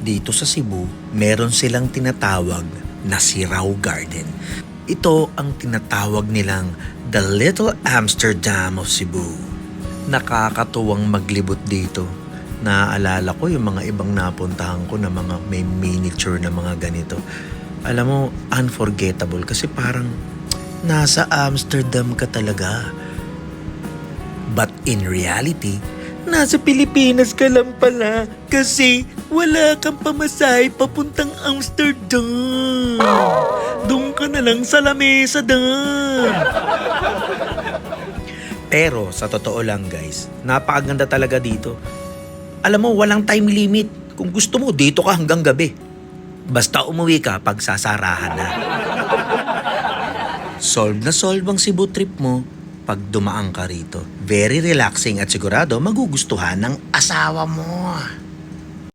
Dito sa Cebu, meron silang tinatawag na Sirao Garden. Ito ang tinatawag nilang The Little Amsterdam of Cebu. Nakakatuwang maglibot dito. Naaalala ko yung mga ibang napuntahan ko na mga may miniature na mga ganito. Alam mo, unforgettable kasi parang nasa Amsterdam ka talaga. But in reality, nasa Pilipinas ka lang pala kasi wala kang pamasahe papuntang Amsterdam. Doon ka na lang sa lamesa doon. Pero sa totoo lang guys, napakaganda talaga dito. Alam mo, walang time limit. Kung gusto mo, dito ka hanggang gabi. Basta umuwi ka pag sasarahan na. Solve na solve ang Cebu trip mo pag dumaan ka rito. Very relaxing at sigurado magugustuhan ng asawa mo.